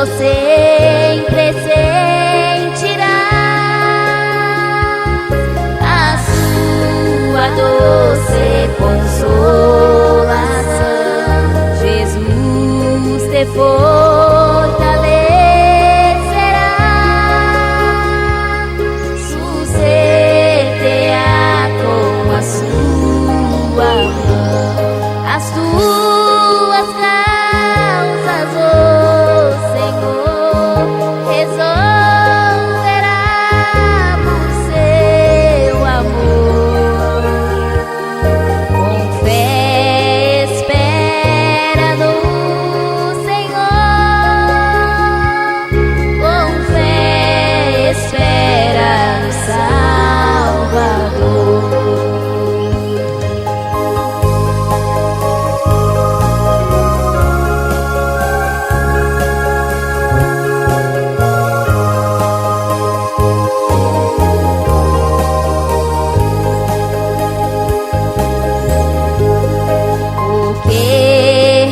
sempre sentirás a sua doce consolação. Jesus te fortalecerá, suster-te-á com a sua mão. As tuas causas, ó Senhor, resolverá por seu amor. Com fé espera no Senhor, com fé espera no Salvador.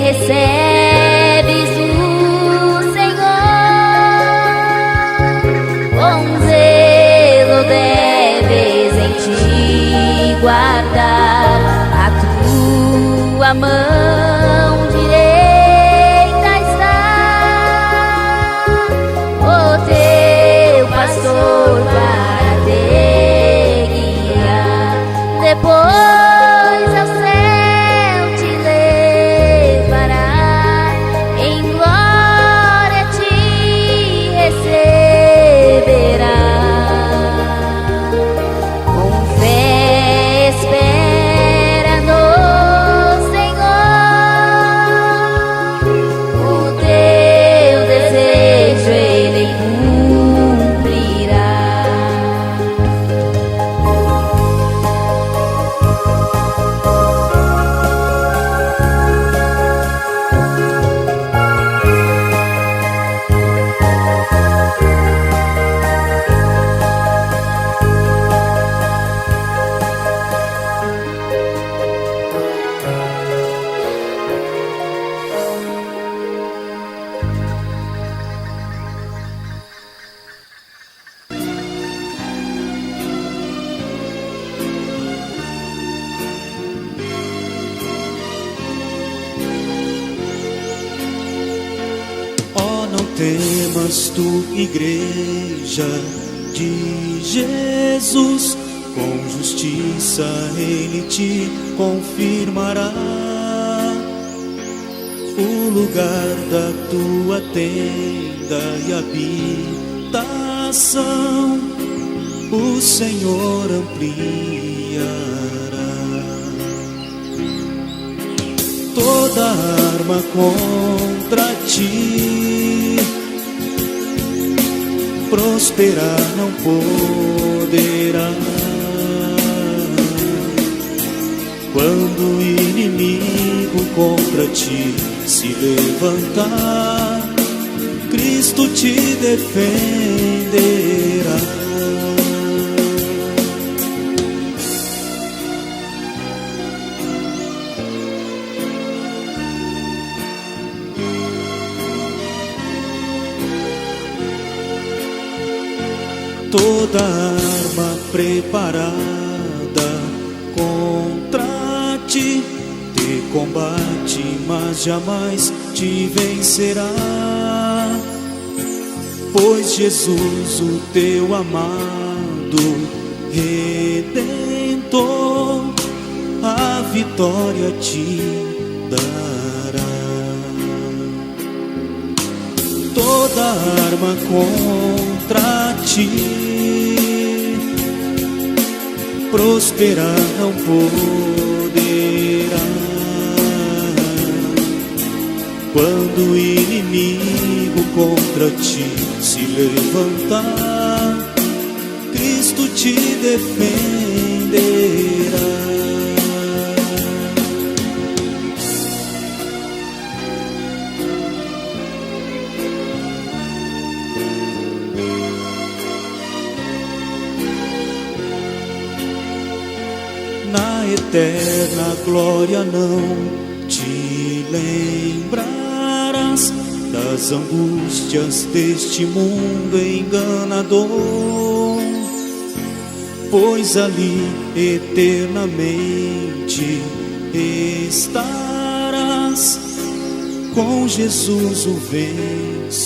Recebes do Senhor, com zelo deves em ti guardar. A tua mão direita está o teu pastor para te guiar. Depois ao céu te levará, em glória te receberá. Com fé espera no Senhor, o teu desejo Ele cumprirá. Oh, não temas tu, igreja de Jesus, com justiça Ele te confirmará o lugar da tua tenda e habitação. O Senhor ampliará toda arma contra ti, prosperar não poderá. Quando o inimigo contra ti se levantar, Cristo te defenderá. Toda arma preparada contra ti te combate, mas jamais te vencerá. Pois Jesus, o teu amado Redentor, a vitória te dará. Toda arma contra ti prosperar não poderá. Quando o inimigo contra ti se levantar, Cristo te defenderá. Na eterna glória não te lembrarás da das angústias deste mundo enganador, pois ali eternamente estarás com Jesus o vencedor.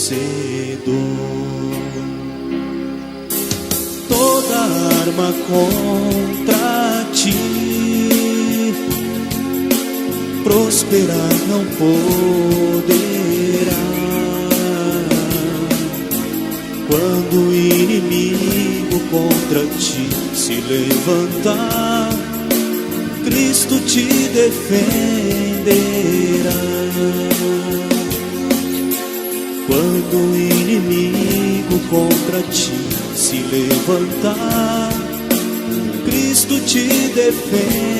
Toda arma contra ti prosperar não poderá. Quando o inimigo contra ti se levantar, Cristo te defenderá. Quando o inimigo contra ti se levantar, Cristo te defenderá.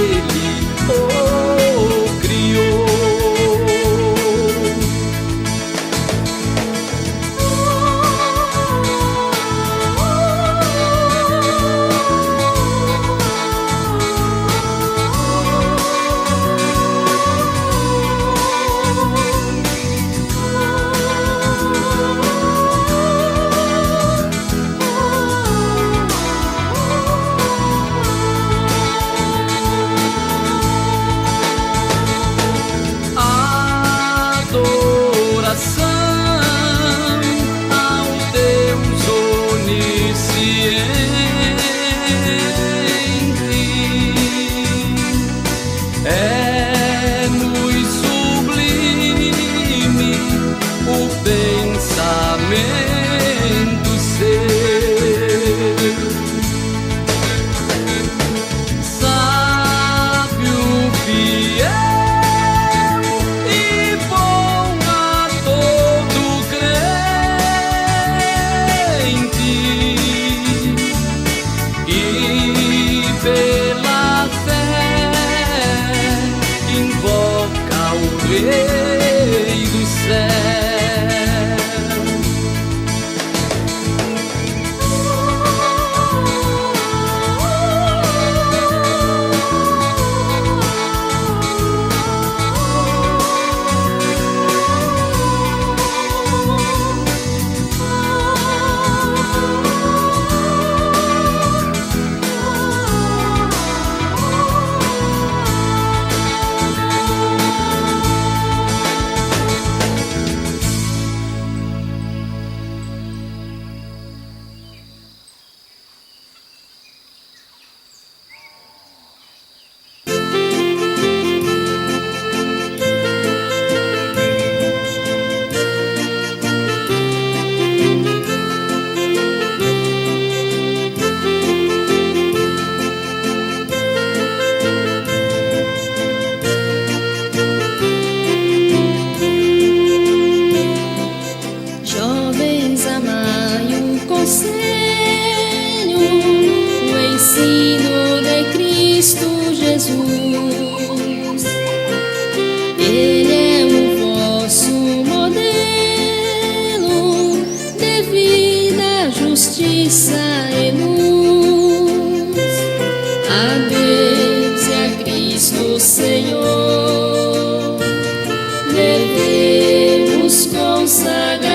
Ele o criou.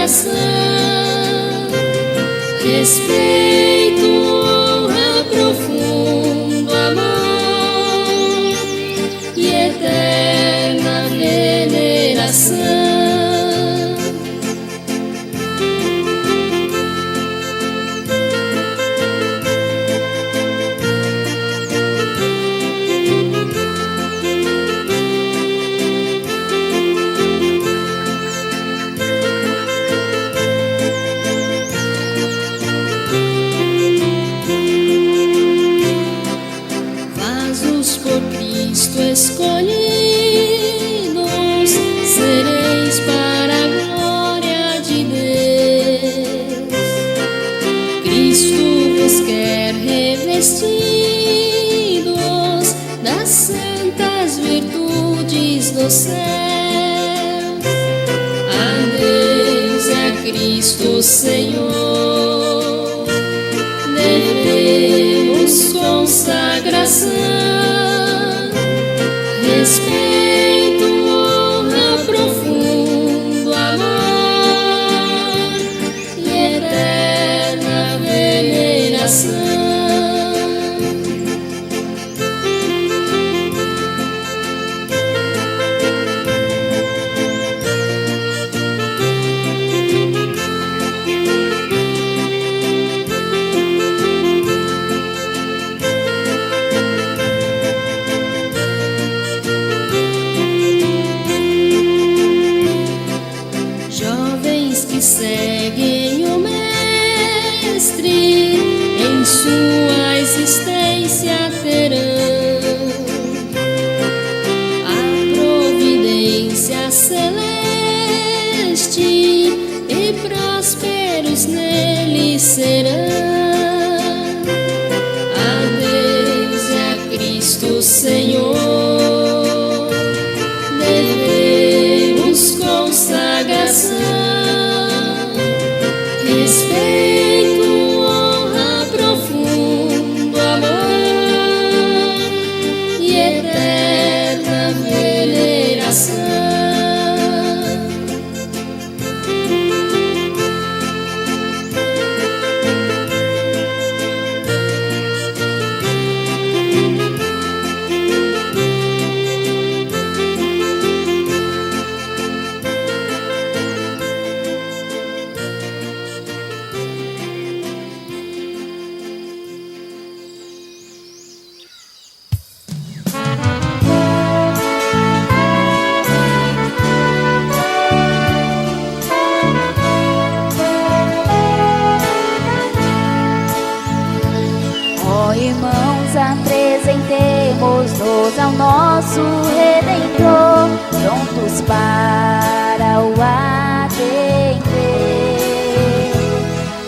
veneração, respeito, honra, profundo amor e eterna veneração. Escolhidos, sereis para a glória de Deus. Cristo vos quer revestidos das santas virtudes do céu. A Deus e a Cristo Senhor devemos consagração, respeito, honra, profundo amor e eterna veneração. Seguem o Mestre, em sua existência terão a providência celeste e prósperos nele serão. A Deus e a Cristo Senhor devemos consagração, respeito, honra, profundo amor e eterna veneração. Irmãos, apresentemos-nos ao nosso Redentor, prontos para o atender.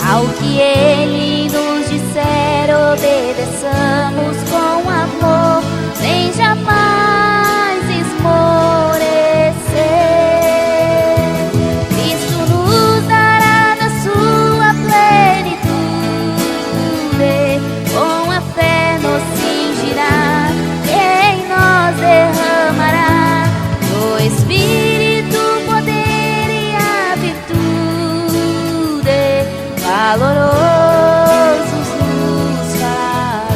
Ao que Ele nos disser, obedeçamos com amor, sem jamais esmorecer. Cristo nos dará da sua plenitude, com a fé nos cingirá, em nós derramará do Espírito poder e a virtude, valorosos nos fará.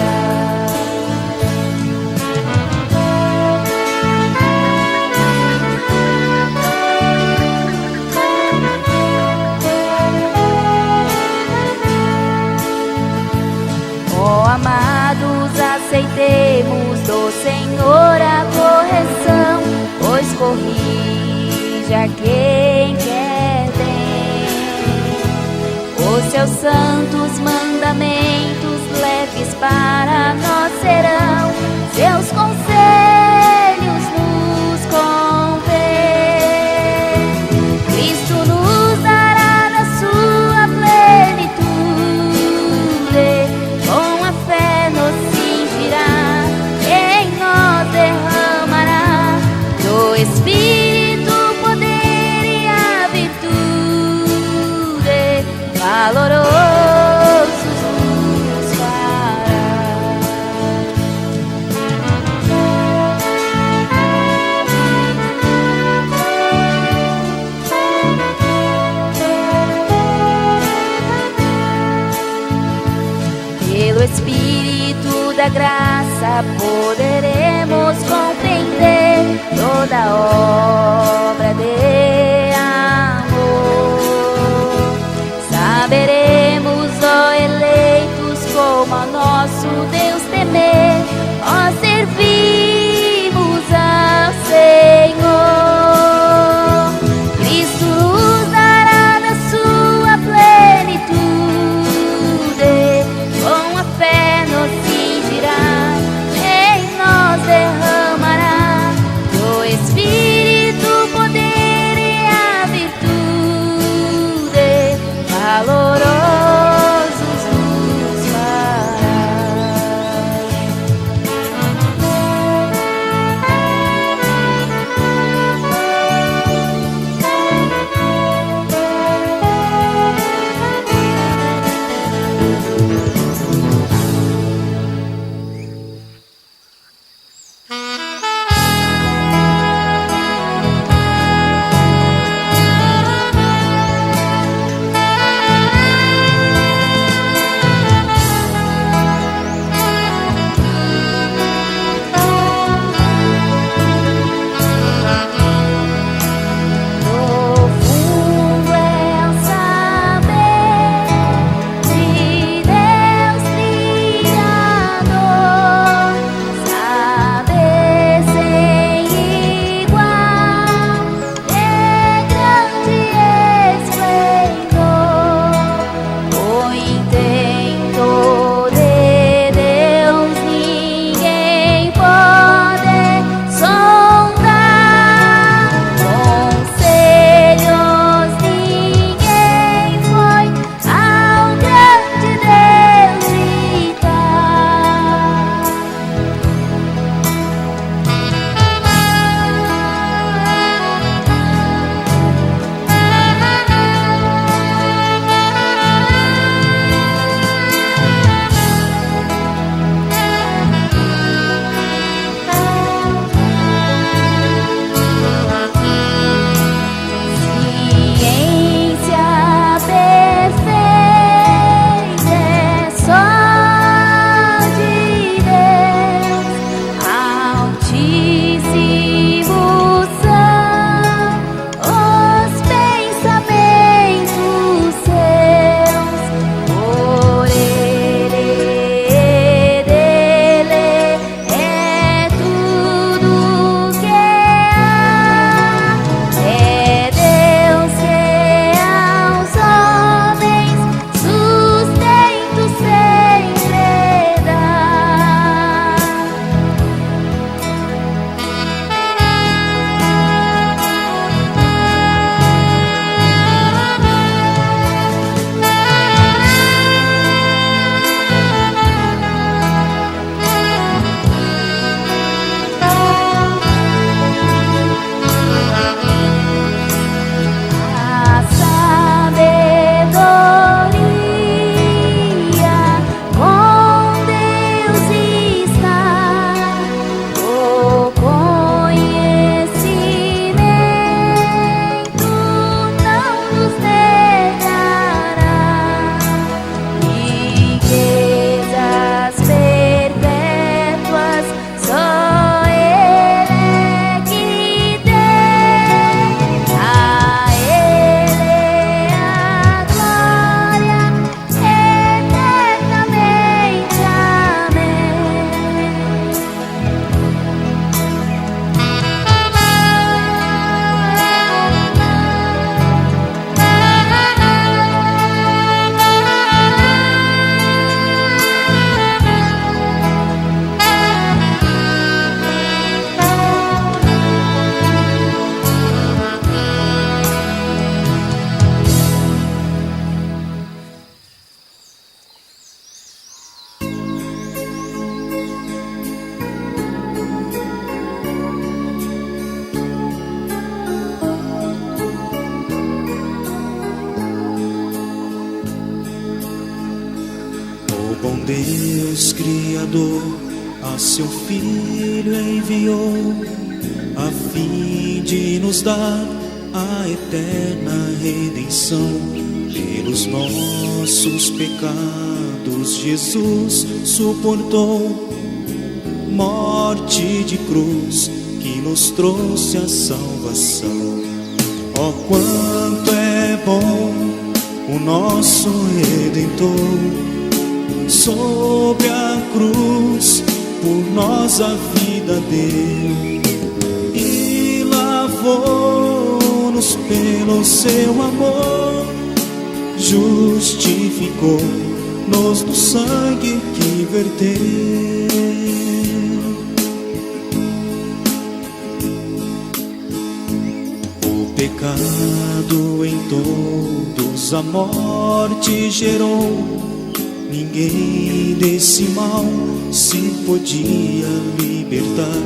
Oh, amados, aceitemos do Senhor a correção, pois corrige a quem quer bem. Os seus santos mandamentos leves para nós serão, seus conselhos nos convém. Cristo nos dará da sua plenitude, com a fé nos cingirá, em nós derramará do Espírito poder e a virtude, valorosos nos fará. graça poderemos compreender toda a obra de amor. Saberemos, ó eleitos, como a nosso Deus temer, ó servimos ao Senhor. Cristo nos dará da sua plenitude, com a fé nos cingirá, em nós derramará do Espírito o poder e a virtude, valorosos nos fará. Profundo é o saber de Deus Criador, saber sem igual, de grande esplendor. O intento de Deus ninguém pode sondar, conselhos ninguém foi ao grande Deus gritar. Ciência perfeita é só de Deus, altíssimos são os pensamentos seus, por Ele e dele é tudo que há. É Deus que aos homens sustento sempre dá. A sabedoria com Deus está, o conhecimento não nos negará, riquezas perpétuas só Ele é que tem, a Ele a glória eternamente. O bom Deus Criador a seu Filho enviou, a fim de nos dar a eterna redenção. Pelos nossos pecados Jesus suportou morte de cruz que nos trouxe a salvação. Oh, quanto é bom o nosso Redentor, sobre a cruz por nós a vida deu e lavou-nos pelo seu amor, justificou-nos no sangue que verteu. O pecado em todos a morte gerou, ninguém desse mal se podia libertar.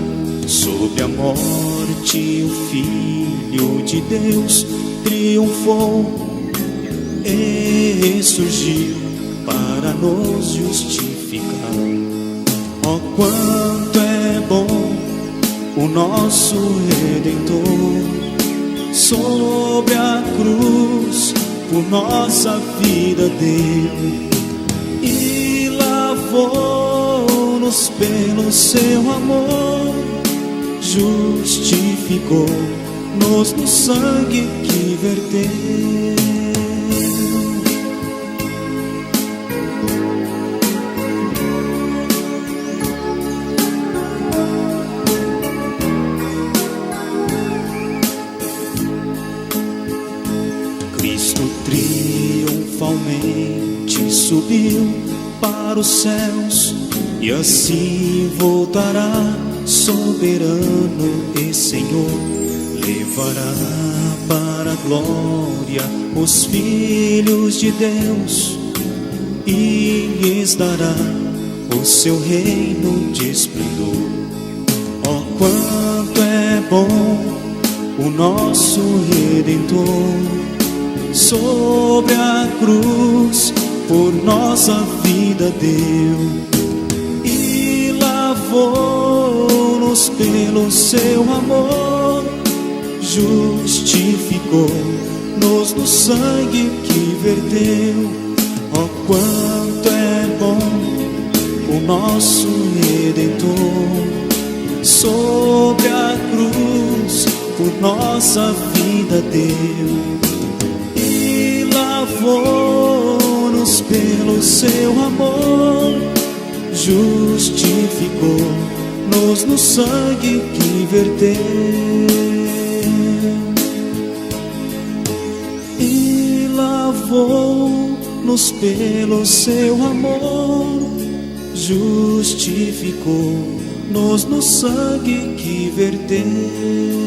Sob a morte o Filho de Deus triunfou e ressurgiu para nos justificar. Oh, quanto é bom o nosso Redentor, sobre a cruz por nossa vida deu e lavou-nos pelo seu amor, justificou-nos no sangue que verteu. Cristo triunfalmente subiu para os céus e assim voltará, soberano e Senhor. Levará para a glória os filhos de Deus e lhes dará o seu reino de esplendor. Oh, quanto é bom o nosso Redentor, sobre a cruz por nossa vida deu e lavou-nos pelo seu amor, justificou-nos no sangue que verteu. Oh, quanto é bom o nosso Redentor, sobre a cruz por nossa vida deu e lavou-nos pelo seu amor, justificou-nos no sangue que verteu e lavou-nos pelo seu amor, justificou-nos no sangue que verteu.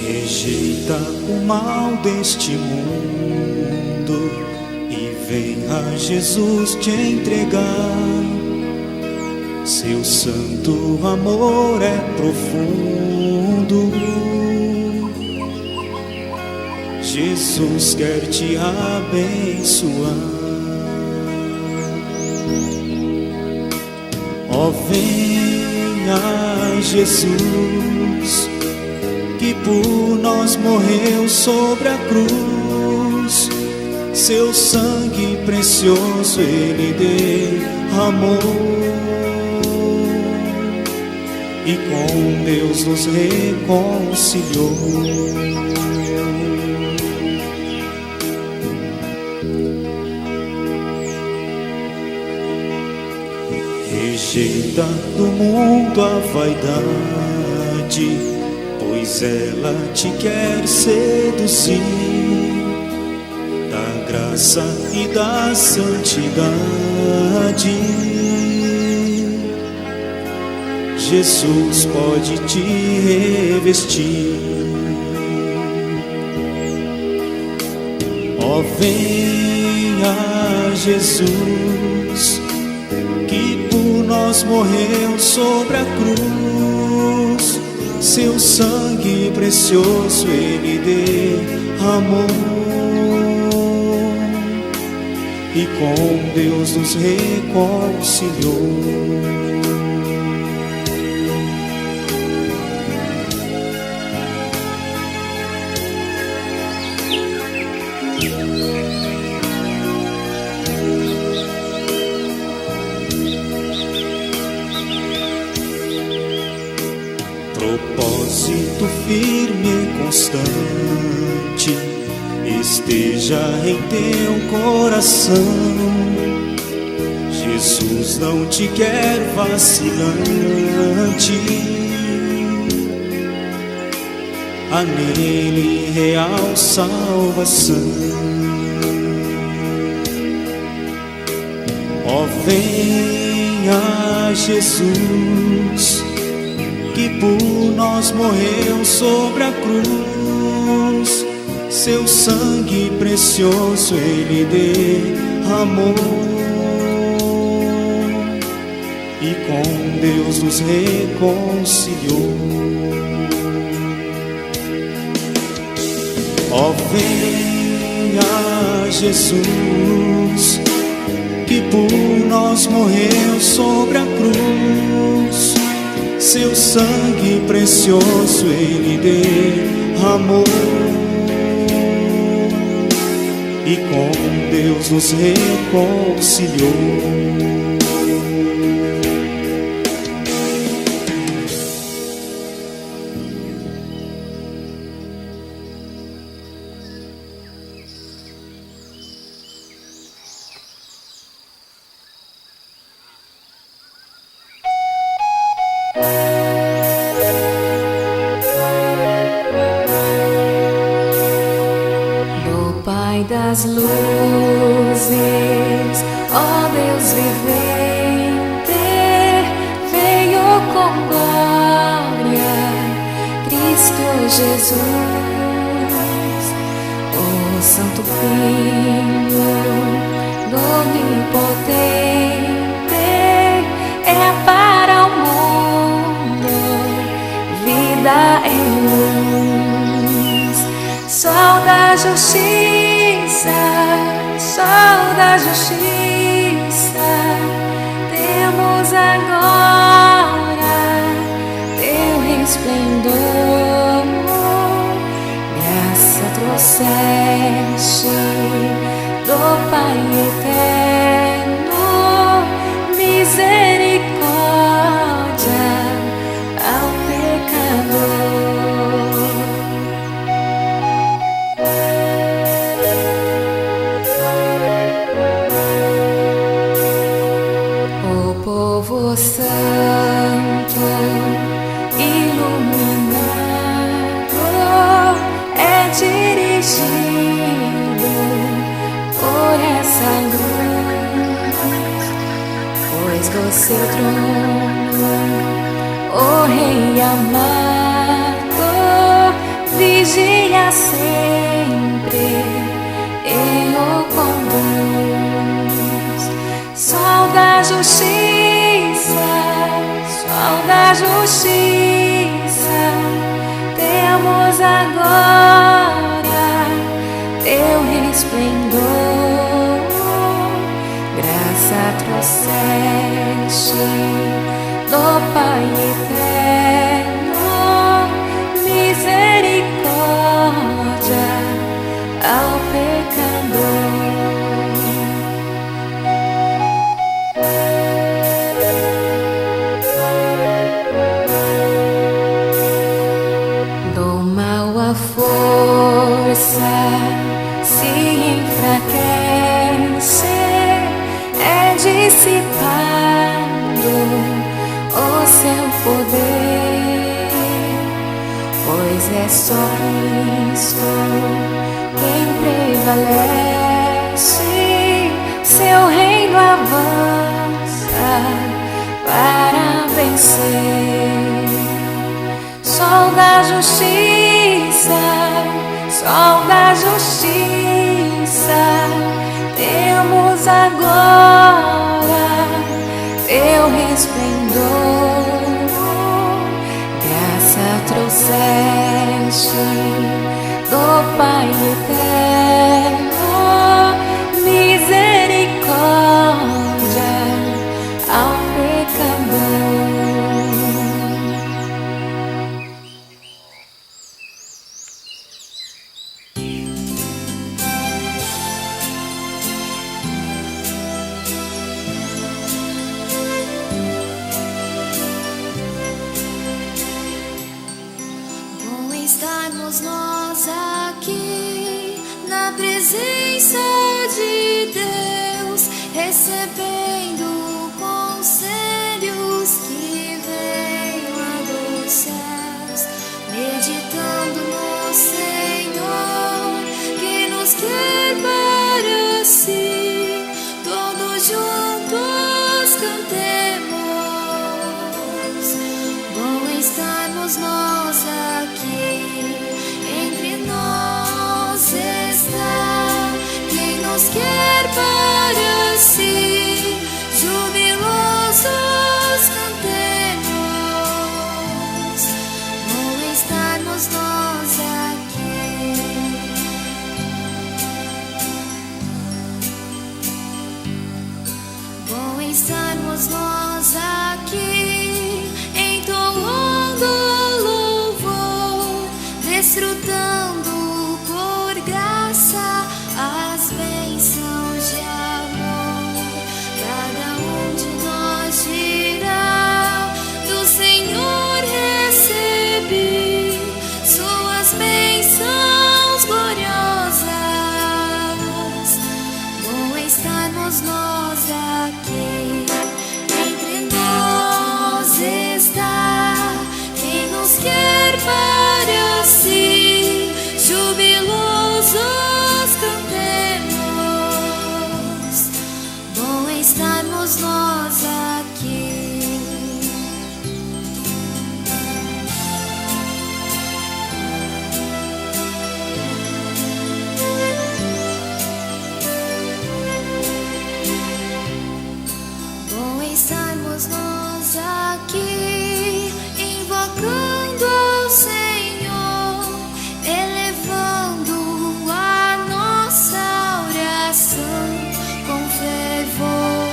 Rejeita o mal deste mundo e vem a Jesus te entregar. Seu santo amor é profundo. Jesus quer te abençoar. Ó, venha Jesus, que por nós morreu sobre a cruz. Seu sangue precioso Ele derramou e com Deus nos reconciliou. Rejeita do mundo a vaidade, pois ela te quer seduzir da graça e da santidade. Jesus pode te revestir. Ó, venha Jesus, que por nós morreu sobre a cruz. seu sangue precioso Ele derramou, e com Deus nos reconciliou. Propósito firme e constante esteja em teu coração. Jesus não te quer vacilante, há nele real salvação. Ó, venha Jesus, que por nós morreu sobre a cruz, seu sangue precioso Ele derramou, e com Deus nos reconciliou. Ó, venha Jesus, que por nós morreu sobre a cruz, seu sangue precioso Ele derramou, e com Deus nos reconciliou. Das luzes, ó Deus vivente, veio com glória, Cristo Jesus, o Santo Filho do Onipotente, é para o mundo vida em luz, sol da justiça, sol da justiça, temos agora teu resplendor, graça trouxeste do Pai eterno, misericórdia ao pecador. Povo santo, iluminado, é dirigido por essa luz, pois do seu trono, o Rei amado, vigia sempre e o conduz. Sol da justiça, sol da justiça, temos agora teu resplendor, graça trouxeste do Pai eterno, misericórdia ao pecador. Força se enfraquece, é dissipado o seu poder, pois é só Cristo quem prevalece, seu reino avança para vencer. Sol da justiça, sol da justiça, temos agora teu resplendor, graça trouxe recebendo conselhos que vêm lá dos céus, meditando no Senhor que nos quer para si. Todos juntos cantemos, bom estarmos nós aqui. Entre nós está quem nos quer para si. Jubilosos cantemos, bom estarmos nós aqui. Bom estarmos nós aqui, entoando louvor, desfrutando por graça as bênçãos de amor. Cada um de nós dirá: do Senhor recebi suas bênçãos gloriosas. Bom estarmos nós aqui. Entre nós está quem nos quer para si. Jubilosos cantemos, bom estarmos nós aqui. Bom estarmos nós aqui, invocando ao Senhor, elevando a nossa oração com fervor.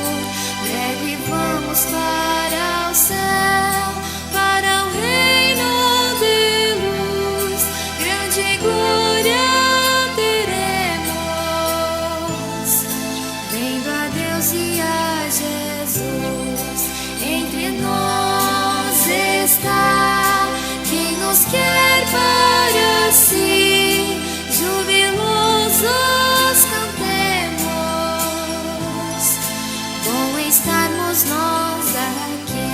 Breve vamos para o céu, para o reino de luz, grande glória teremos, vendo a Deus e a Jesus. Entre nós está quem nos quer para si. Jubilosos cantemos, bom estarmos nós aqui.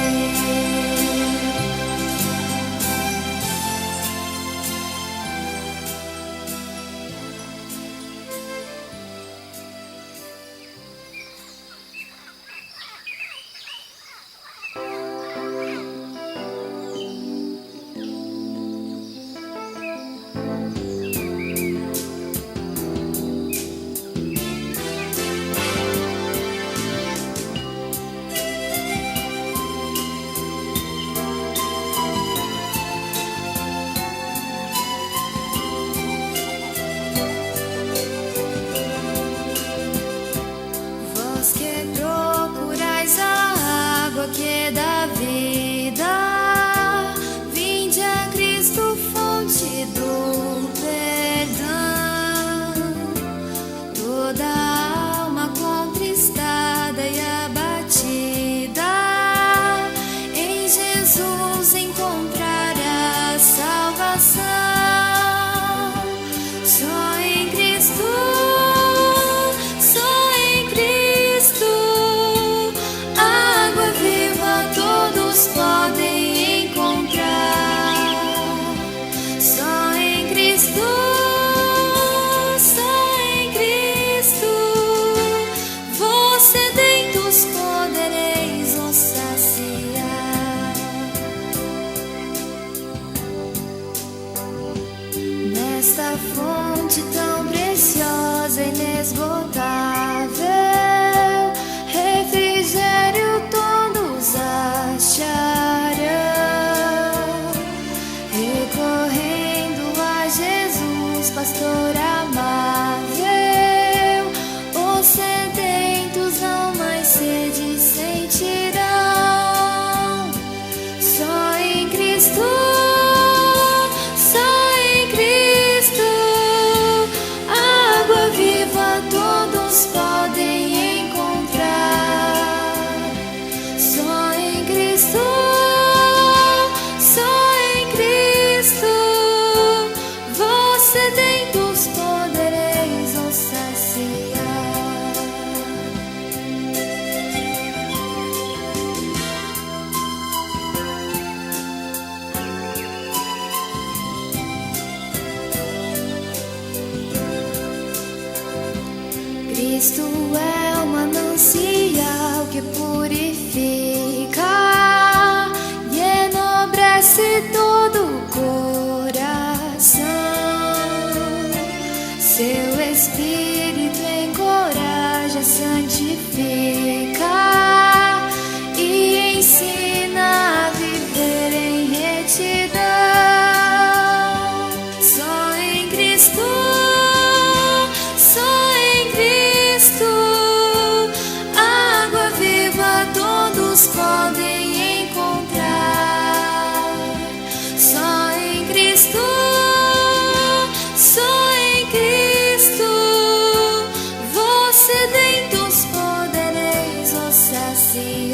Jesus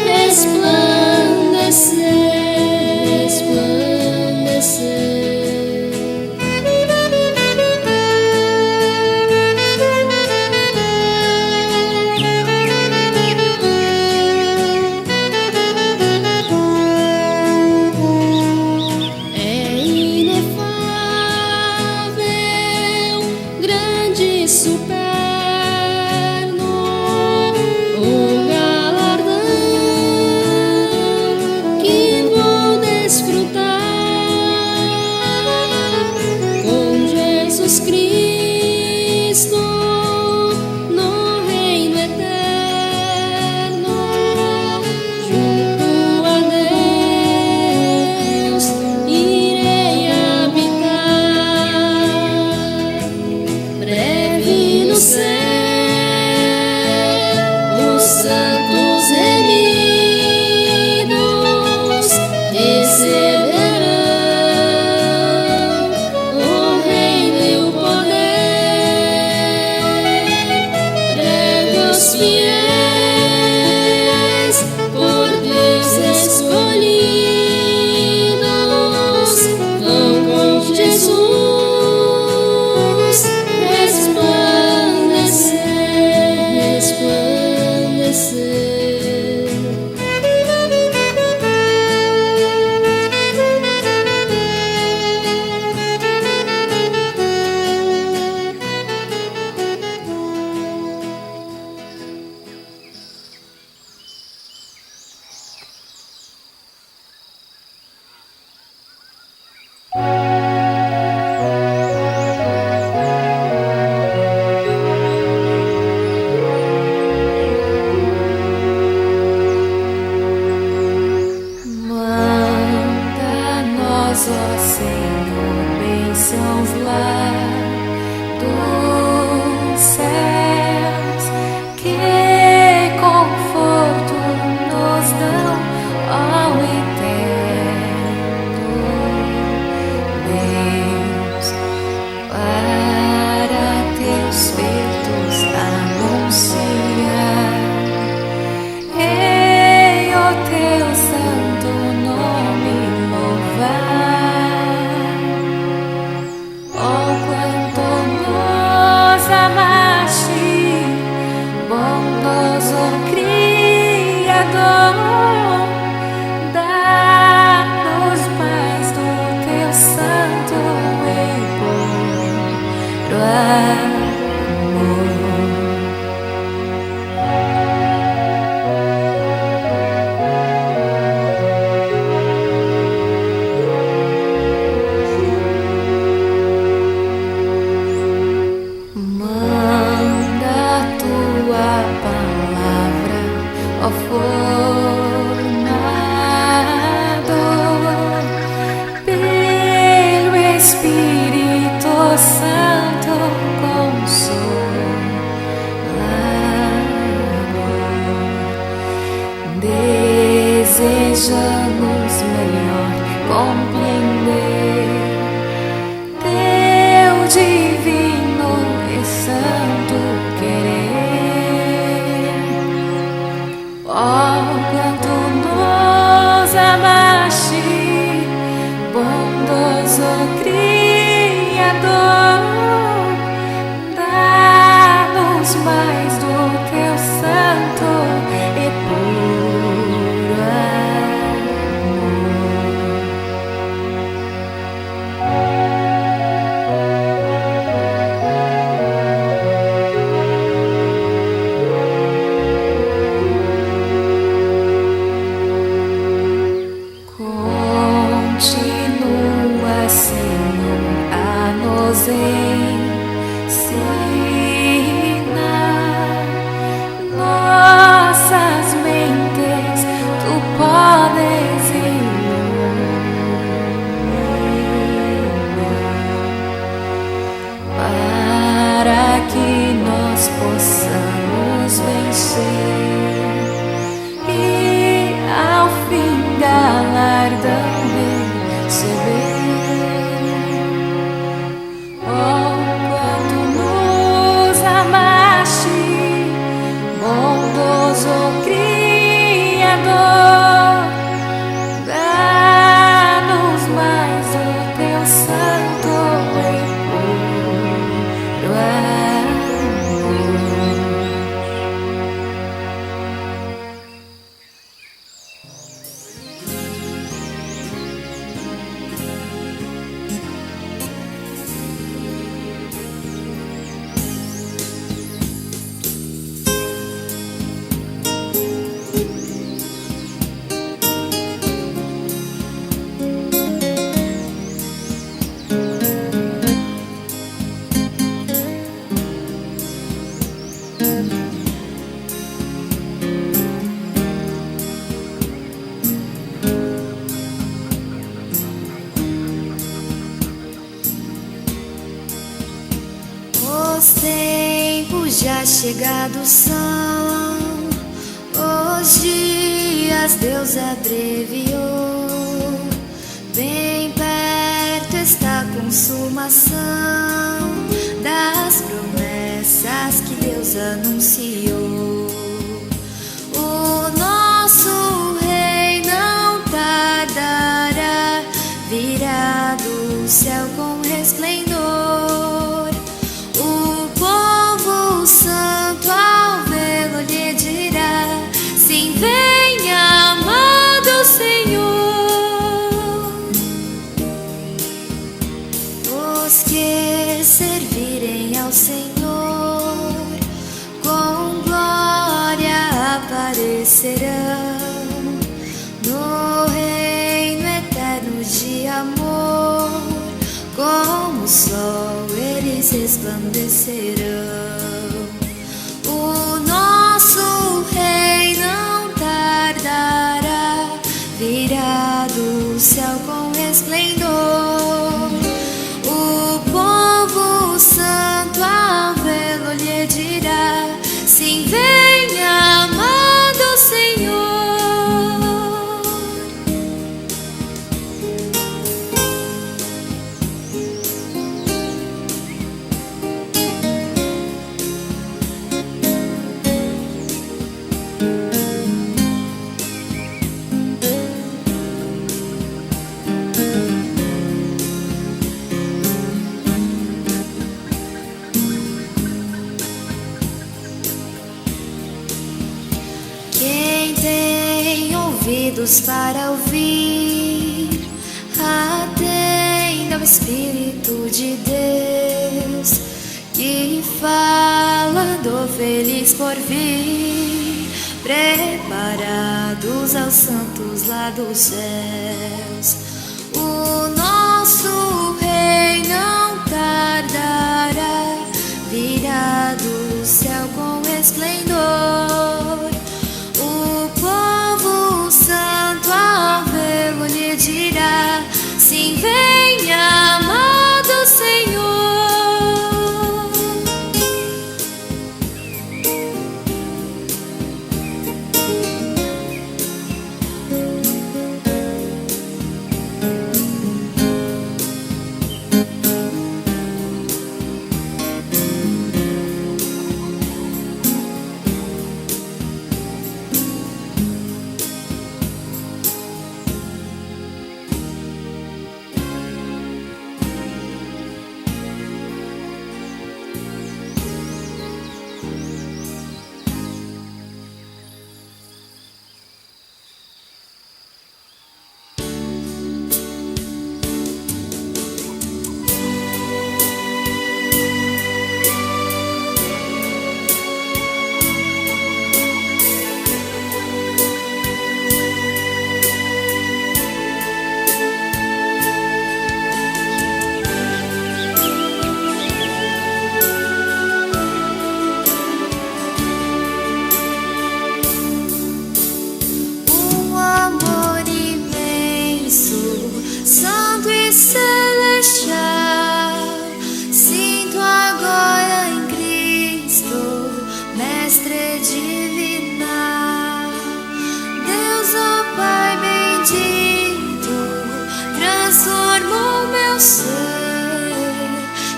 resplandecer. ó Senhor, bênçãos lá dos céus, que conforto nos dão ao eterno Deus, para teus feitos anunciar, e o teu santo nome louvar. Oh, quanto nos amaste, bondoso Criador, dá-nos mais do teu santo e puro amor. Manda a tua palavra, ó formador, pelo Espírito Santo Consolador. Desejamos melhor compreender teu divino e santo querer. Oh, quanto nos amaste, bondoso Criador, dá-nos mais do teu santo e puro continua, Senhor, a nos ensinar. Nossas mentes tu podes iluminar, para que nós possamos vencer e ao fim galardão receber. Oh, quanto nos amaste, bondoso Criador, dá-nos mais o teu santo e puro amor. Os tempos já chegados são, os dias Deus abreviou, bem perto está a consumação das promessas que Deus anunciou. O nosso Rei não tardará, virá do céu com resplendor. O povo santo ao vê-lo lhe dirá: sim, venha, amado Senhor. Os que servirem ao Senhor com glória aparecerão no reino eterno de amor. Como o sol eles resplandecerão. O nosso Rei não tardará, virá do céu com resplendor. ouvidos para ouvir. Atenda ao Espírito de Deus que fala do feliz porvir, preparados aos santos lá dos céus. O nosso Rei não tardará, virá do céu com esplendor. O povo santo ao vê-lo lhe dirá: sim, venha, amado Senhor. Santo e celestial, sinto agora em Cristo, Mestre divinal. Deus, ó Pai bendito, transformou meu ser,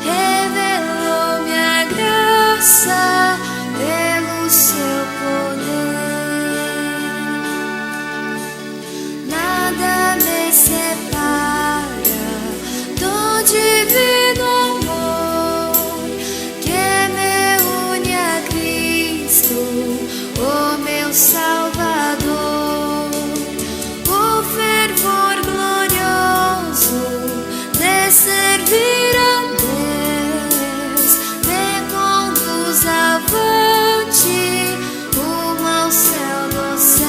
revelou-me a graça pelo seu poder. Nada me separa do divino amor que me une a Cristo, o meu Salvador. O fervor glorioso de servir a Deus me conduz avante rumo ao céu dos céus.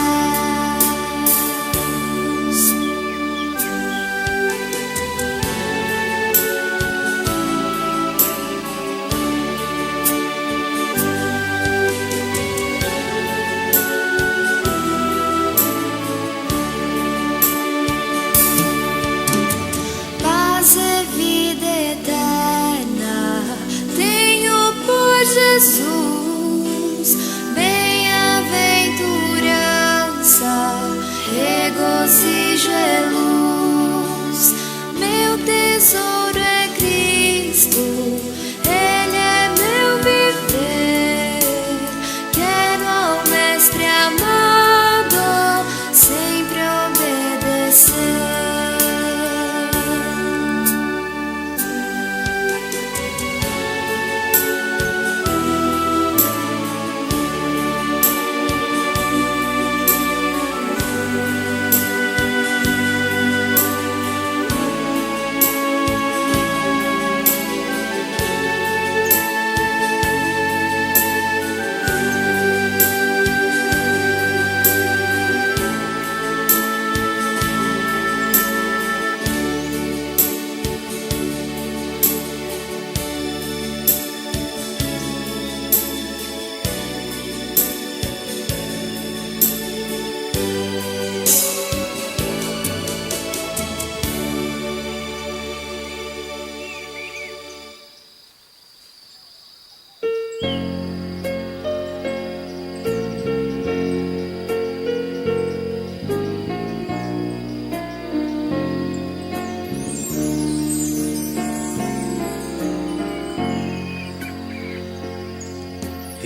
Jesus, bem-aventurança, regozijo e luz. Meu tesouro é Cristo, Ele é meu viver. Quero ao Mestre amado sempre obedecer.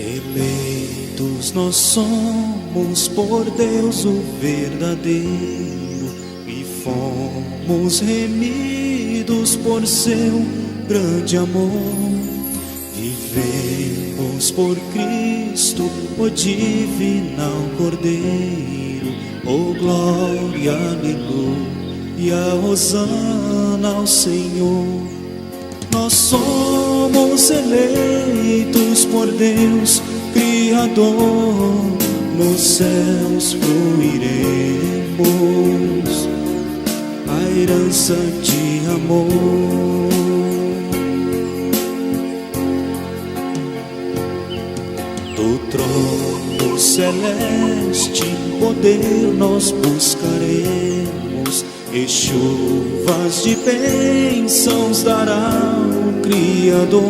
Eleitos nós somos por Deus o verdadeiro, e fomos remidos por seu grande amor. Vivemos por Cristo, o divinal Cordeiro, Oh glória, aleluia, hosana ao Senhor. Nós somos eleitos por Deus, Criador. Nos céus fruiremos a herança de amor. Do trono celeste poder nós buscaremos, e chuvas de bênçãos dará o Criador.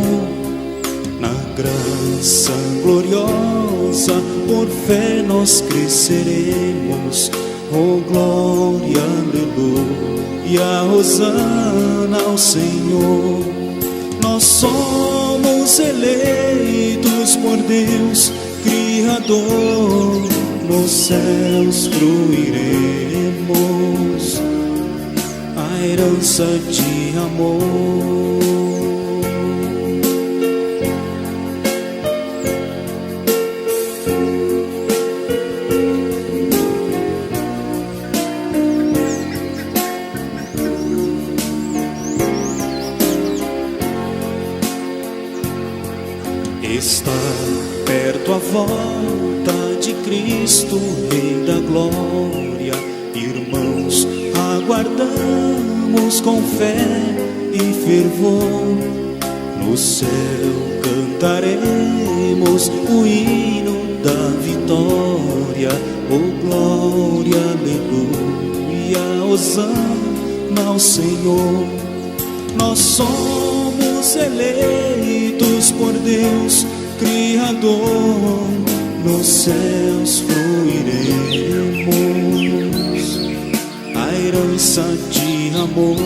Na graça gloriosa por fé nós cresceremos. Oh glória, aleluia, hosana ao Senhor. Nós somos eleitos por Deus, Criador. Nos céus fruiremos a herança de amor. Está perto a volta de Cristo, Rei da glória. Irmãos, aguardamos com fé e fervor. No céu cantaremos o hino da vitória. Oh glória, aleluia, hosana ao Senhor. Nós somos eleitos por Deus, Criador. Nos céus fruiremos a herança de amor.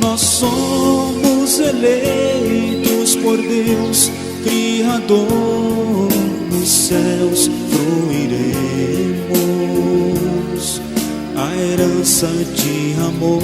Nós somos eleitos por Deus, Criador. Nos céus fruiremos a herança de amor.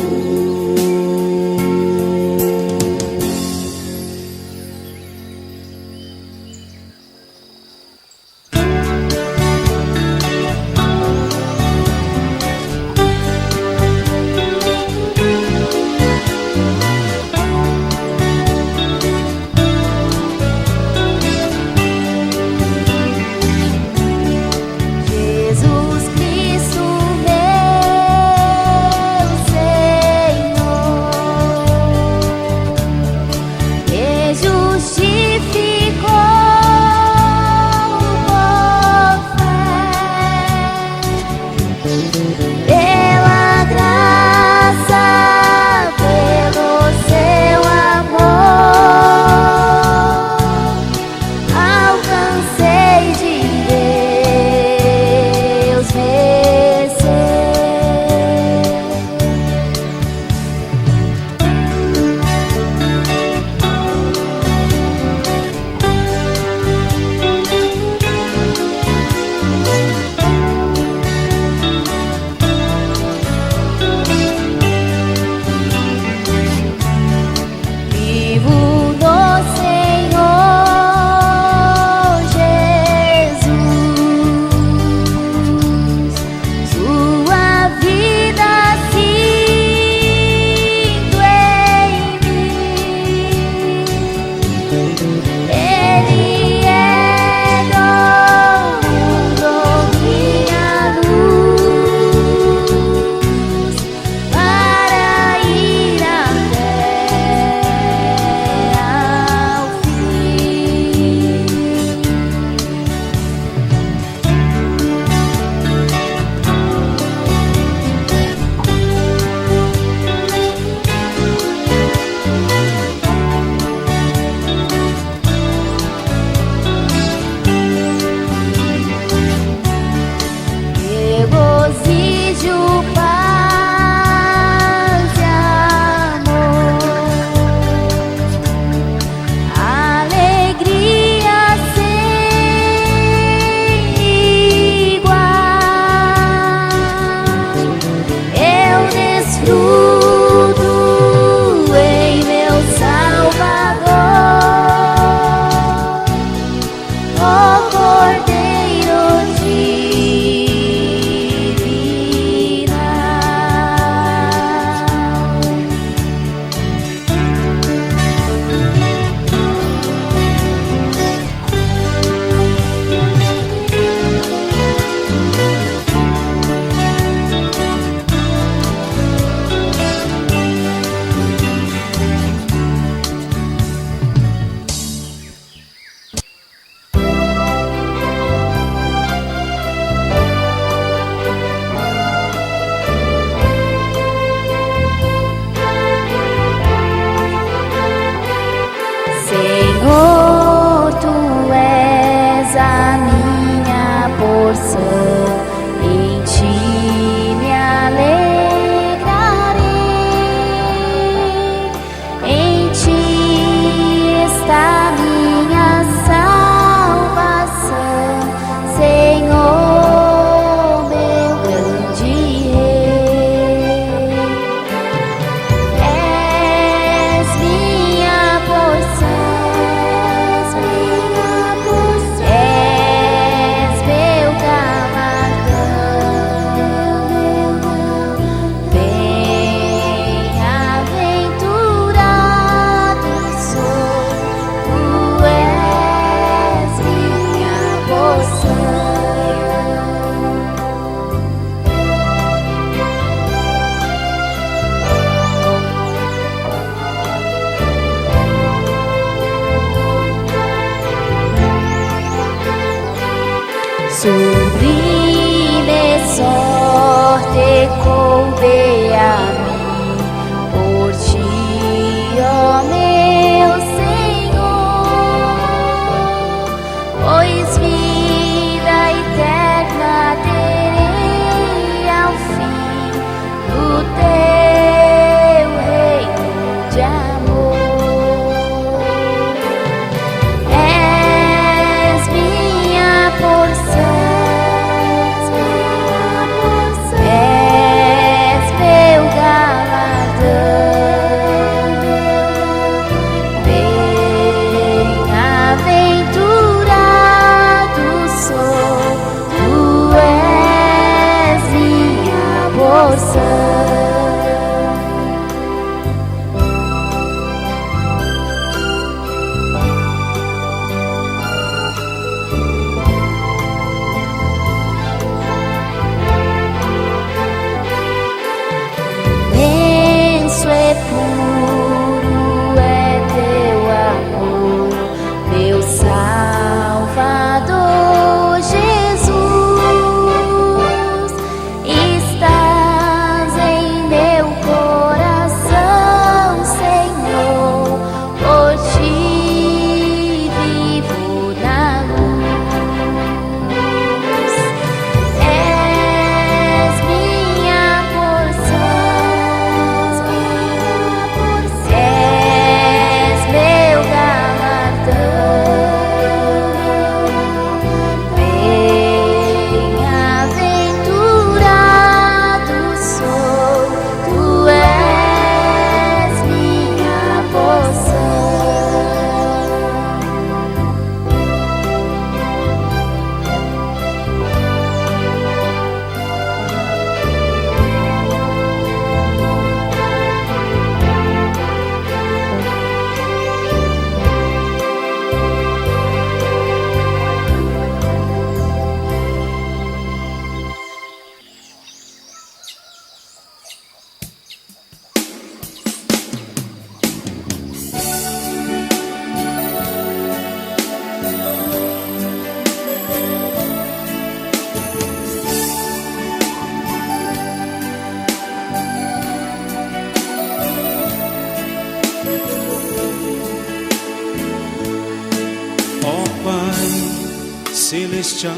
celestial,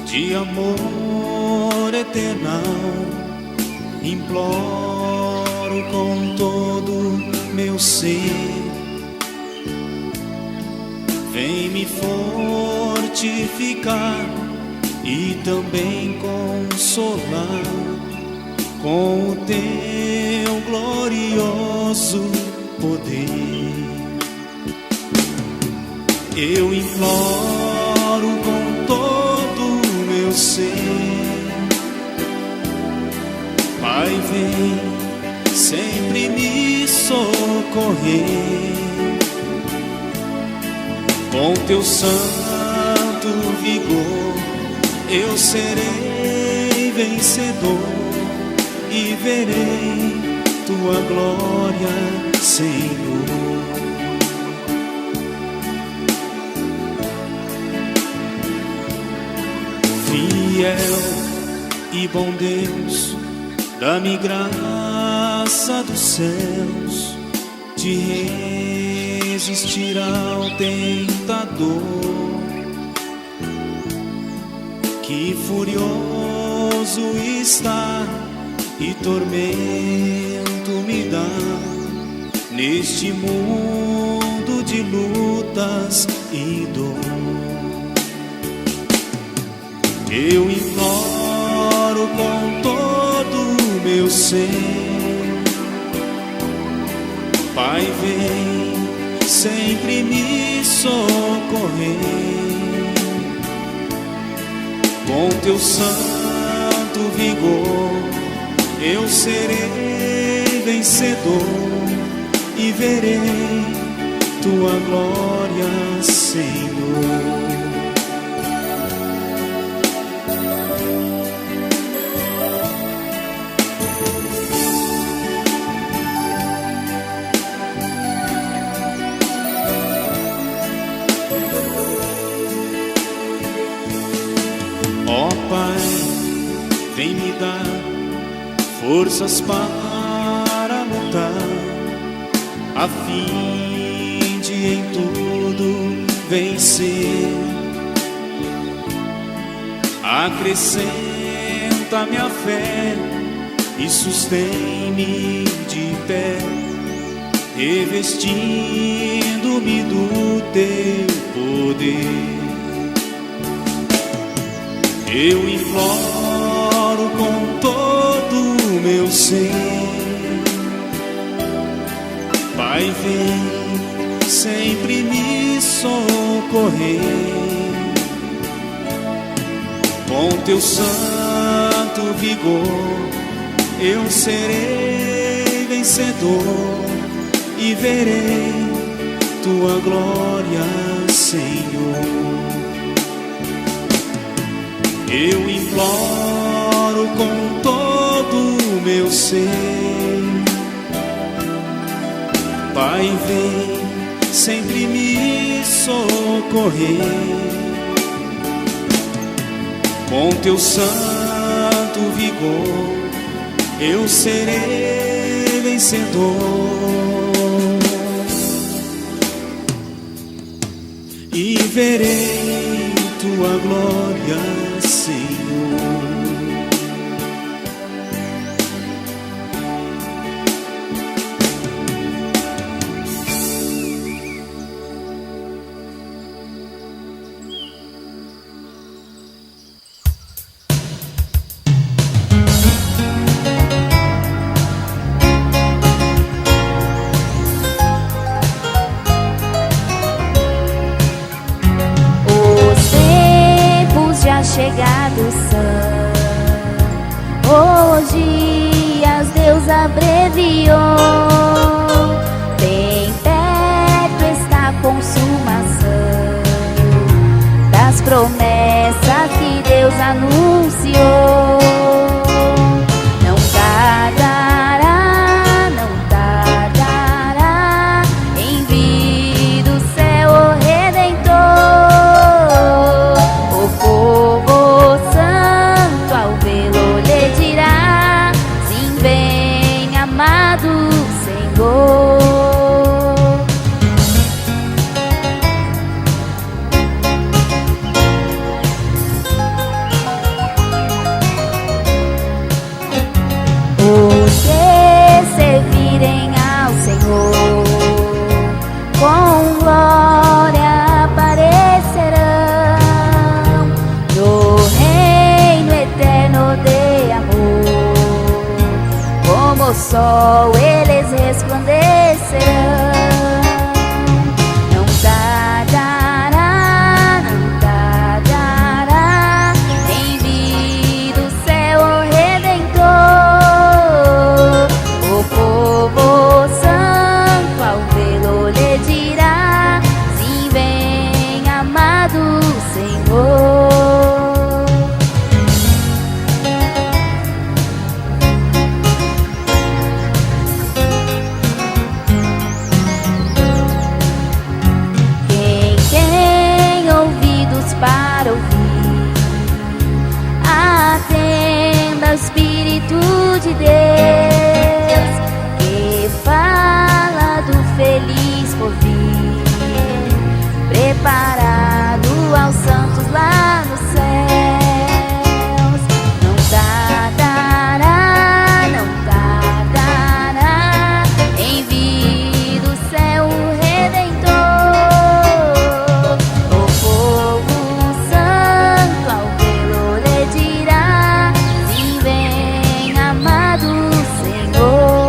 de amor eternal, imploro com todo meu ser, vem me fortificar e também consolar com o teu glorioso poder. Eu imploro com todo o meu ser, Pai, vem sempre me socorrer. Com teu santo vigor eu serei vencedor e verei tua glória, Senhor. Fiel e bom Deus, dá-me graça dos céus de resistir ao tentador, que furioso está e tormento me dá neste mundo de lutas e dor. Eu imploro com todo o meu ser, Pai, vem sempre me socorrer. Com teu santo vigor eu serei vencedor e verei tua glória, Senhor. Ó Pai, vem me dar forças para lutar, a fim de em tudo vencer. Acrescenta minha fé e sustém-me de pé, revestindo-me do teu poder. Eu imploro com todo o meu ser, Pai, vem sempre me socorrer. Com teu santo vigor eu serei vencedor e verei tua glória, Senhor. Eu imploro com todo o meu ser, Pai, vem sempre me socorrer. Com teu santo vigor eu serei vencedor e verei tua glória, Senhor. Chegados são os dias, Deus abreviou. Bem perto está a consumação das promessas que Deus anunciou. Não tardará, não tardará, envie do céu o Redentor. O povo santo ao vê-lo lhe dirá: sim, vem, amado Senhor. no sol eles resplandecerão. Não tardará, não tardará, em vir do céu o Redentor. O povo santo ao vê-lo lhe dirá: sim, vem, amado Senhor. Para ouvir, atenda ao Espírito de Deus, que fala do feliz porvir, preparado aos santos lá nos céus. Não tardará, não tardará, em vir do céu o Redentor. O povo ao vê-lo lhe dirá: sim, vem, amado Senhor.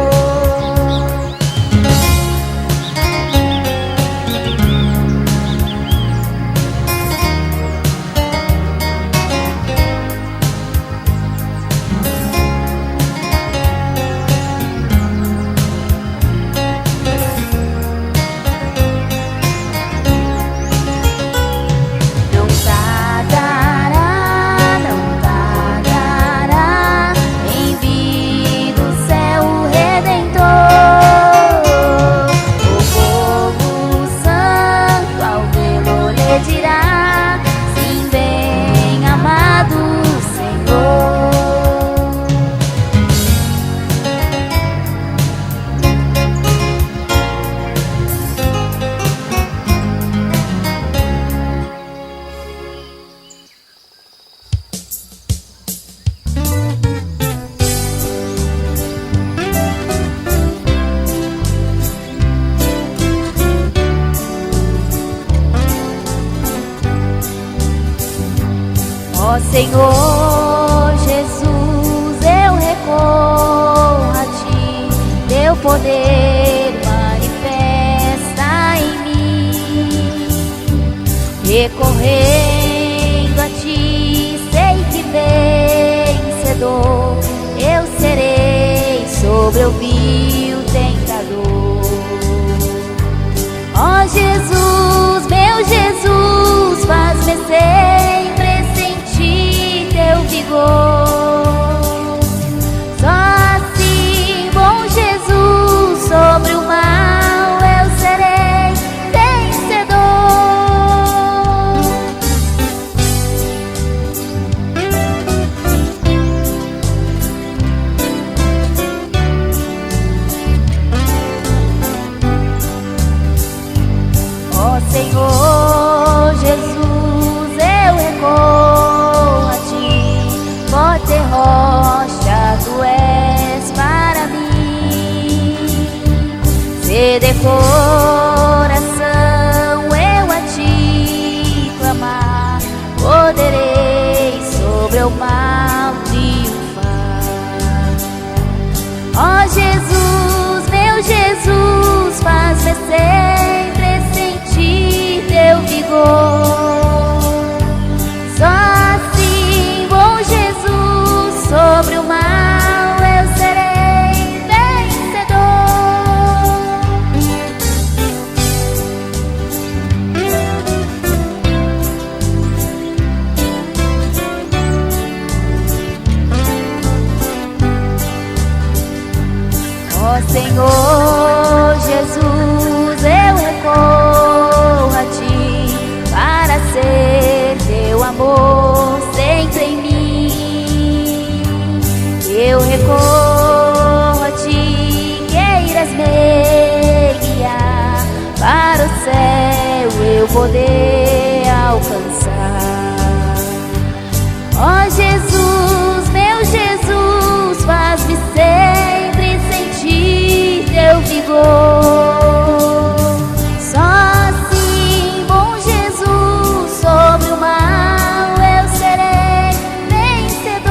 Ó Senhor Jesus, eu recorro a Ti, Teu poder manifesta em mim. Recorrendo a Ti, sei que vencedor eu serei sobre o vil tentador. Ó Jesus, meu Jesus, faz-me sempre teu vigor. Só assim, bom Jesus, sobre o mal eu serei vencedor. Ó Senhor Jesus, eu recorro a Ti, forte rocha Tu és para mim. Se de coração eu a Ti clamar, poderei sobre o mal triunfar. Ó Jesus, meu Jesus, faz-me sempre sentir Teu vigor. Só assim, bom Jesus, sobre o mal eu serei vencedor. Ó Senhor Jesus, eu recorro a Ti para ser Teu amor sempre em mim. Eu recorro a Ti, queiras me guiar para o céu eu poder alcançar. Ó Jesus, meu Jesus, faz-me sempre sentir Teu vigor. Só assim, bom Jesus, sobre o mal eu serei vencedor.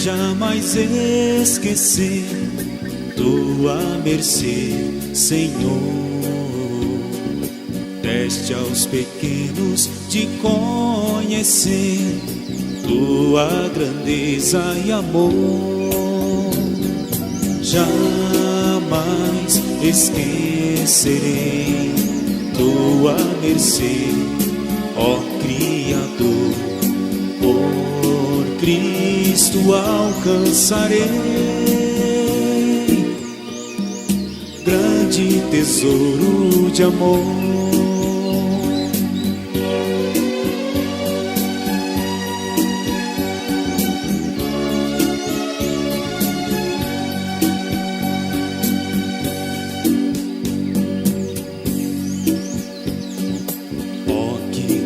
jamais esquecer tua mercê, Senhor. Deste aos pequenos de conhecer tua grandeza e amor. Jamais esquecerei tua mercê, ó Criador. Por Cristo alcançarei grande tesouro de amor.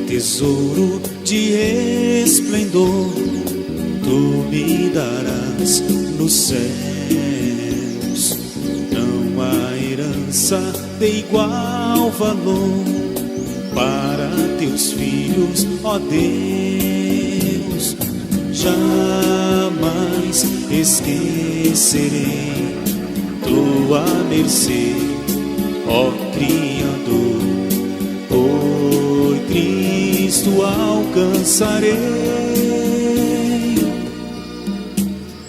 Tesouro de esplendor, tu me darás nos céus. Não há herança de igual valor para teus filhos, ó Deus. Jamais esquecerei tua mercê, ó Criador. Por Cristo alcançarei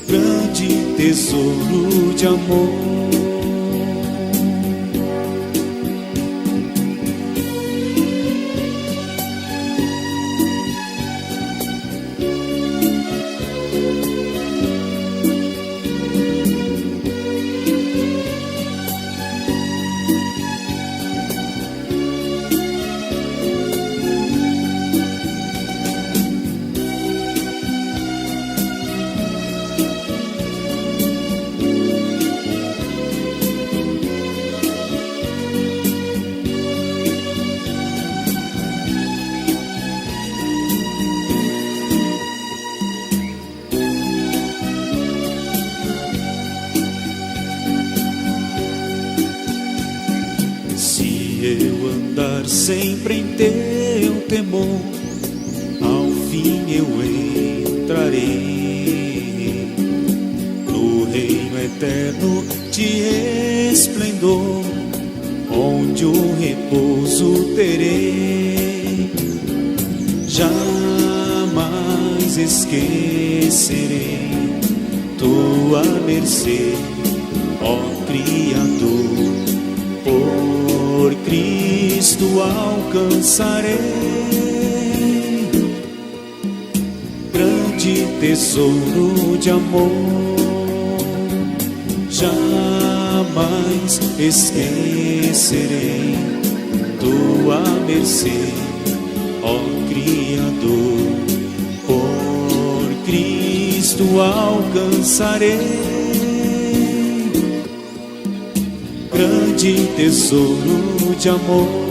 grande tesouro de amor. Eu andar sempre em teu temor, ao fim eu entrarei no reino eterno de esplendor, onde o repouso terei. Jamais esquecerei tua mercê, ó Criador. Por Cristo alcançarei grande tesouro de amor. Jamais esquecerei tua mercê, ó Criador. Por Cristo alcançarei grande tesouro de amor.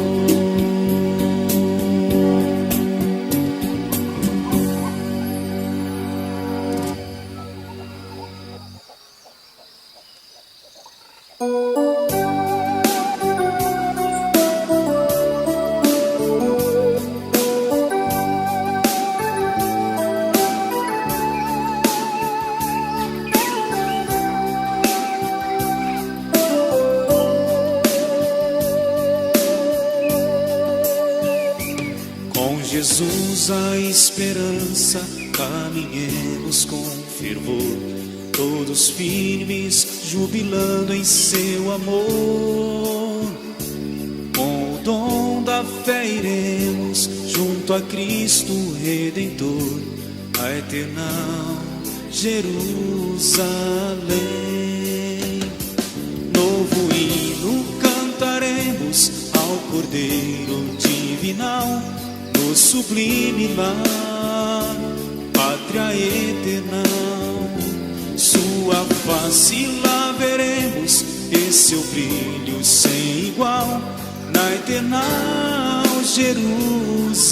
Jesus, a esperança, caminhemos com fervor, todos firmes, jubilando em seu amor. Com o dom da fé iremos junto a Cristo Redentor, a eterna Jerusalém. Novo hino cantaremos ao Cordeiro divinal, no sublime lar, pátria eterna. Sua face lá veremos, e seu brilho sem igual, na eterna Jerusalém.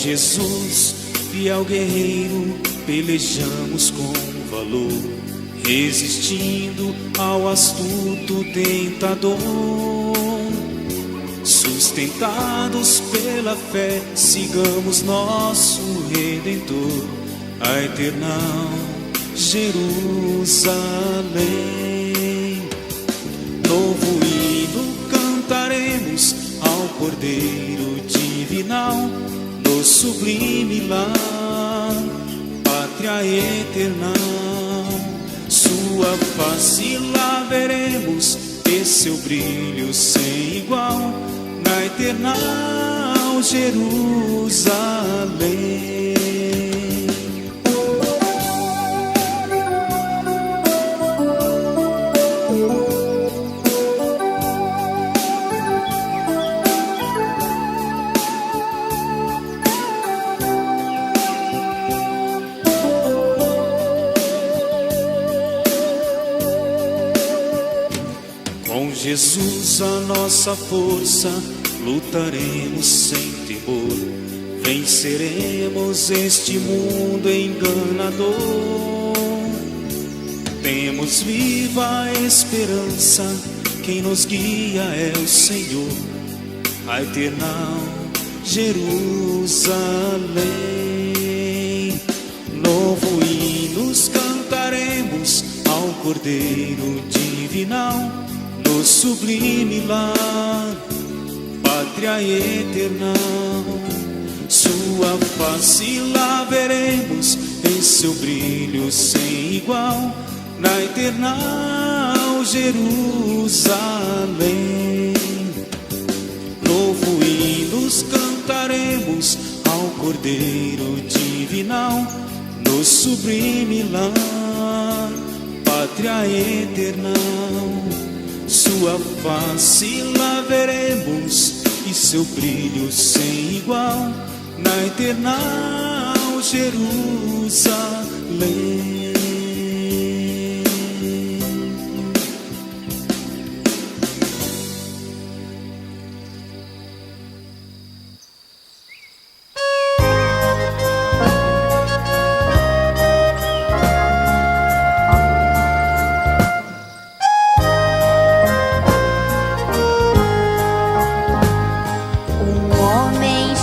Jesus, fiel guerreiro, pelejamos com valor, resistindo ao astuto tentador. Sustentados pela fé, sigamos nosso Redentor, a eternal Jerusalém. Novo hino cantaremos ao Cordeiro divinal, no sublime lar, pátria eternal. Sua face lá veremos, e seu brilho sem igual, na eternal Jerusalém. Com Jesus a nossa força, lutaremos sem temor, venceremos este mundo enganador. Temos viva esperança, quem nos guia é o Senhor, a eternal Jerusalém. Novo hinos cantaremos ao Cordeiro divinal, no sublime lar, pátria eternal. Sua face lá veremos, em seu brilho sem igual, na eternal Jerusalém. Novo hinos cantaremos ao Cordeiro divinal, no sublime lar, pátria eternal. Sua face lá veremos, e seu brilho sem igual, na eternal Jerusalém.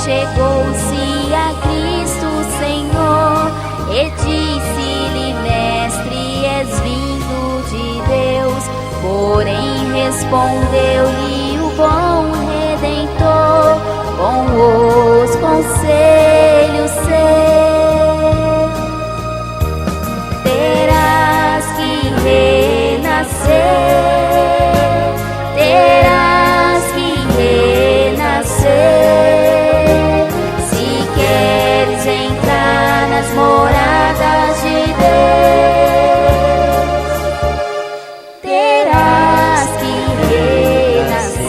Chegou-se a Cristo Senhor e disse-lhe: Mestre, és vindo de Deus. Porém respondeu-lhe o bom Redentor com os conselhos seus: terás que renascer, terás que renascer. Moradas de Deus, terás que renascer.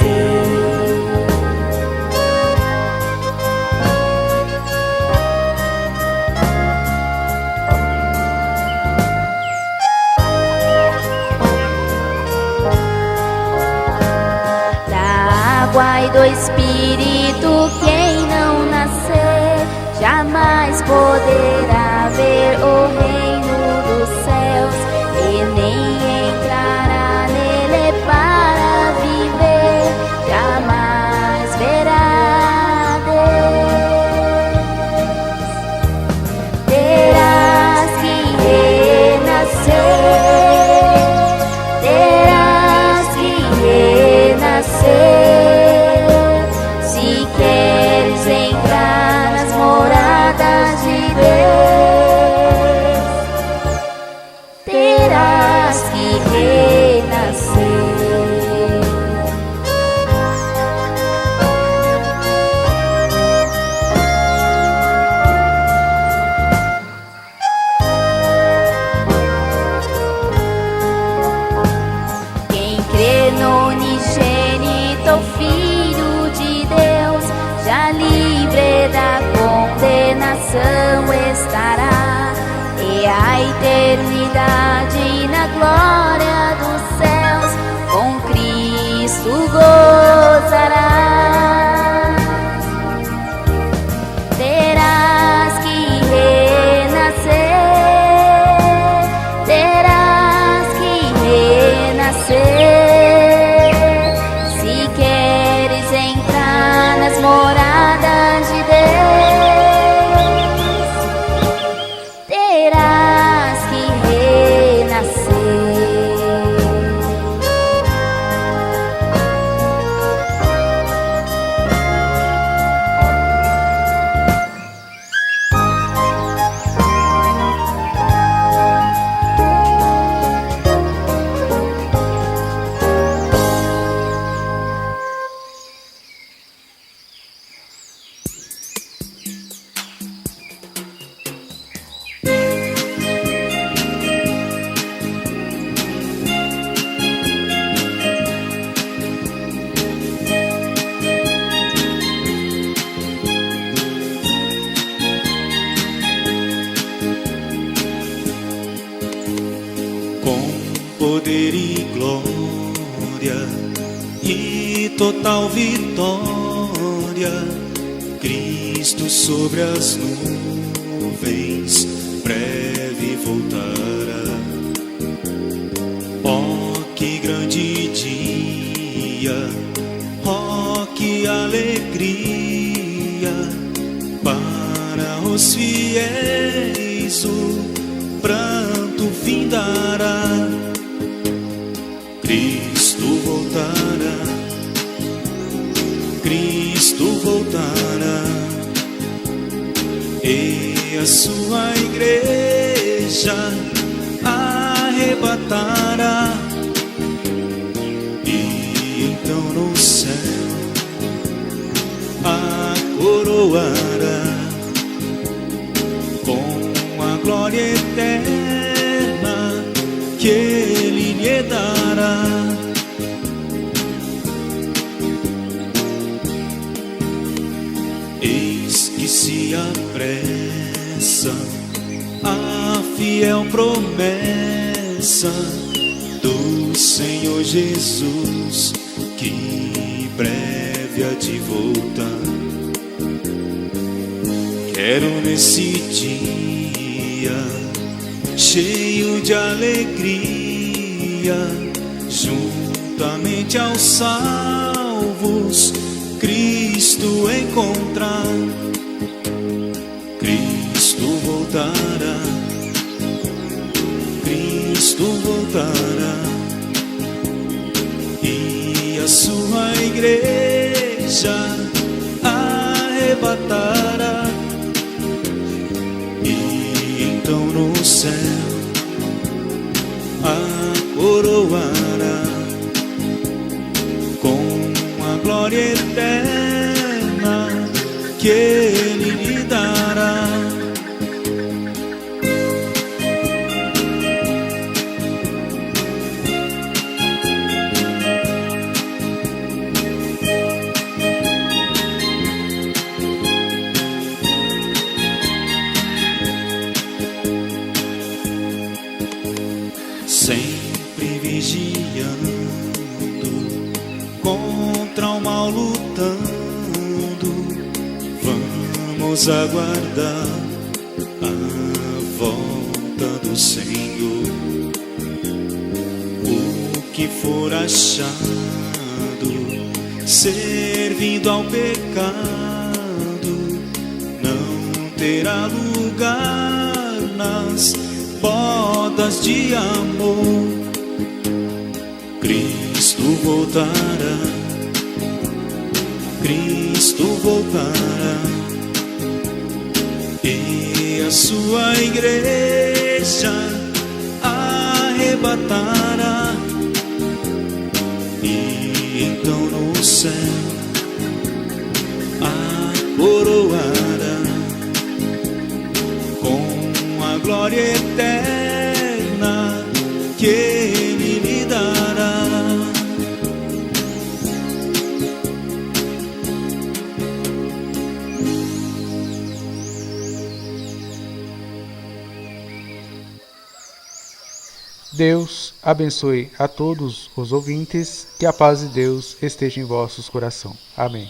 Da água e do Espírito, quem não nascer jamais poderá ver o reino dos céus, e nem entrará nele para viver, jamais verá Deus. Terás que renascer, terás que renascer, se queres entrar nas moradas de Deus, terás que renascer. Quem crê no unigênito Filho de Deus, já livre da condenação estará, e a eternidade na glória dos céus com Cristo gozará. Terá e glória e total vitória. Cristo sobre as nuvens breve voltará. Oh, que grande dia! Oh, que alegria! Para os fiéis o pranto findará. Cristo voltará, Cristo voltará, e a sua igreja arrebatará. E então no céu a coroará com a glória eterna que Ele lhe dará. Eis que se apressa a fiel promessa do Senhor Jesus, que breve há de voltar. Quero nesse dia, cheio de alegria, juntamente aos salvos, Cristo encontrar. Cristo voltará, Cristo voltará, e a sua igreja arrebatará. E então no céu a coroará com a glória eterna que Ele lhe dará. Sempre vigiando, contra o mal lutando, vamos aguardar a volta do Senhor. O que for achado servindo ao pecado não terá lugar nas bodas de amor. Cristo voltará, Cristo voltará, e a sua igreja arrebatará. E então no céu a coroará com a glória eterna que Ele lhe dará. Deus abençoe a todos os ouvintes, que a paz de Deus esteja em vossos corações. Amém.